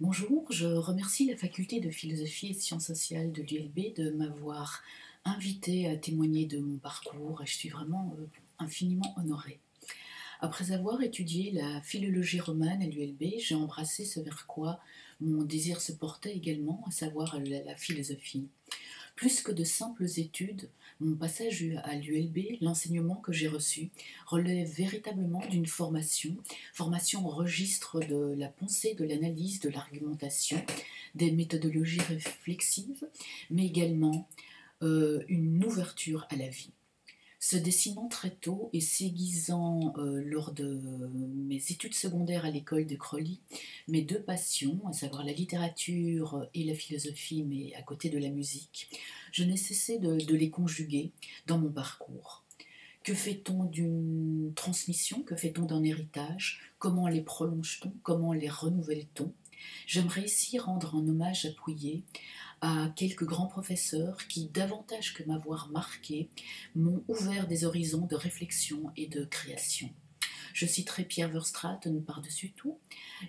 Bonjour, je remercie la faculté de philosophie et de sciences sociales de l'ULB de m'avoir invité à témoigner de mon parcours et je suis vraiment infiniment honorée. Après avoir étudié la philologie romane à l'ULB, j'ai embrassé ce vers quoi mon désir se portait également, à savoir la philosophie. Plus que de simples études, mon passage à l'ULB, l'enseignement que j'ai reçu, relève véritablement d'une formation au registre de la pensée, de l'analyse, de l'argumentation, des méthodologies réflexives, mais également une ouverture à la vie. Se dessinant très tôt et s'aiguisant lors de mes études secondaires à l'école de Crolly, mes deux passions, à savoir la littérature et la philosophie, mais à côté de la musique, je n'ai cessé de les conjuguer dans mon parcours. Que fait-on d'une transmission? Que fait-on d'un héritage? Comment les prolonge-t-on? Comment les renouvelle-t-on? J'aimerais ici rendre un hommage appuyé à quelques grands professeurs qui, davantage que m'avoir marqué, m'ont ouvert des horizons de réflexion et de création. Je citerai Pierre Verstraeten par-dessus tout,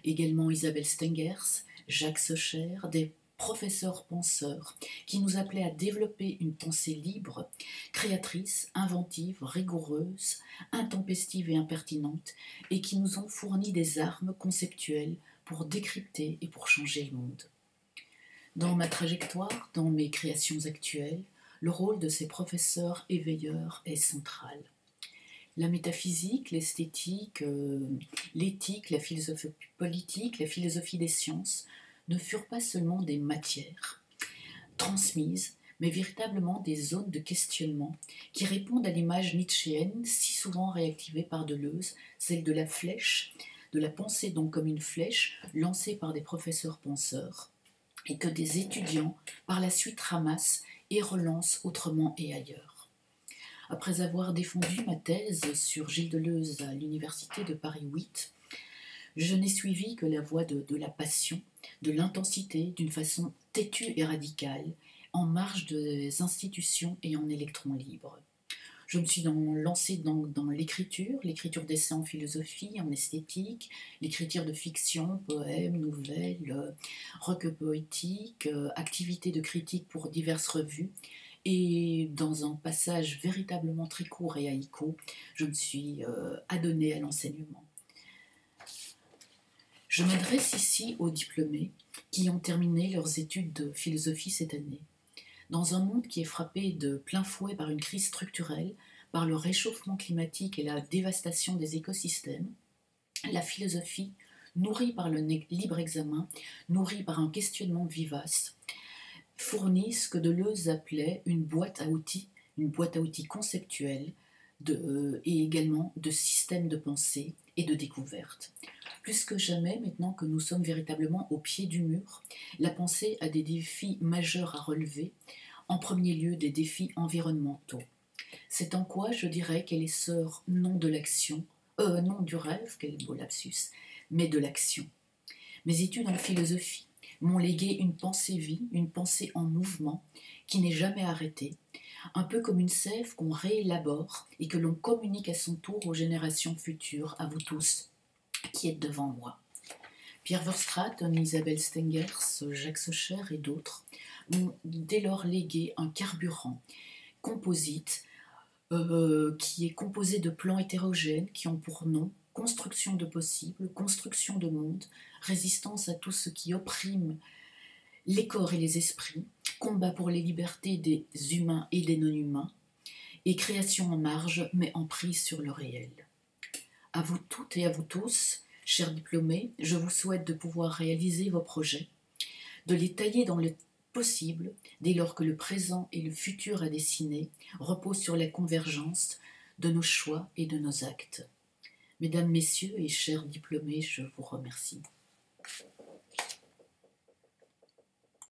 également Isabelle Stengers, Jacques Socher, des professeurs penseurs qui nous appelaient à développer une pensée libre, créatrice, inventive, rigoureuse, intempestive et impertinente, et qui nous ont fourni des armes conceptuelles pour décrypter et pour changer le monde. Dans ma trajectoire, dans mes créations actuelles, le rôle de ces professeurs éveilleurs est central. La métaphysique, l'esthétique, l'éthique, la philosophie politique, la philosophie des sciences ne furent pas seulement des matières transmises, mais véritablement des zones de questionnement qui répondent à l'image nietzschéenne si souvent réactivée par Deleuze, celle de la flèche, de la pensée donc comme une flèche lancée par des professeurs penseurs, et que des étudiants par la suite ramassent et relancent autrement et ailleurs. Après avoir défendu ma thèse sur Gilles Deleuze à l'université de Paris 8, je n'ai suivi que la voie de la passion, de l'intensité, d'une façon têtue et radicale, en marge des institutions et en électron libre. Je me suis lancée dans l'écriture d'essais en philosophie, en esthétique, l'écriture de fiction, poèmes, nouvelles, recueils poétiques, activités de critique pour diverses revues. Et dans un passage véritablement très court et haïko, je me suis adonnée à l'enseignement. Je m'adresse ici aux diplômés qui ont terminé leurs études de philosophie cette année. Dans un monde qui est frappé de plein fouet par une crise structurelle, par le réchauffement climatique et la dévastation des écosystèmes, la philosophie, nourrie par le libre examen, nourrie par un questionnement vivace, fournit ce que Deleuze appelait une boîte à outils conceptuelle et également de systèmes de pensée et de découverte. Plus que jamais, maintenant que nous sommes véritablement au pied du mur, la pensée a des défis majeurs à relever, en premier lieu des défis environnementaux. C'est en quoi je dirais qu'elle est sœur non de l'action, non du rêve, quel beau lapsus, mais de l'action. Mes études en philosophie m'ont légué une pensée-vie, une pensée en mouvement, qui n'est jamais arrêtée, un peu comme une sève qu'on réélabore et que l'on communique à son tour aux générations futures, à vous tous, qui êtes devant moi. Pierre Verstraeten, Isabelle Stengers, Jacques Socher et d'autres m'ont dès lors légué un carburant composite qui est composé de plans hétérogènes qui ont pour nom construction de possibles, construction de monde, résistance à tout ce qui opprime les corps et les esprits, combat pour les libertés des humains et des non-humains, et création en marge mais en prise sur le réel. À vous toutes et à vous tous, chers diplômés, je vous souhaite de pouvoir réaliser vos projets, de les tailler dans le possible dès lors que le présent et le futur à dessiner reposent sur la convergence de nos choix et de nos actes. Mesdames, Messieurs et chers diplômés, je vous remercie.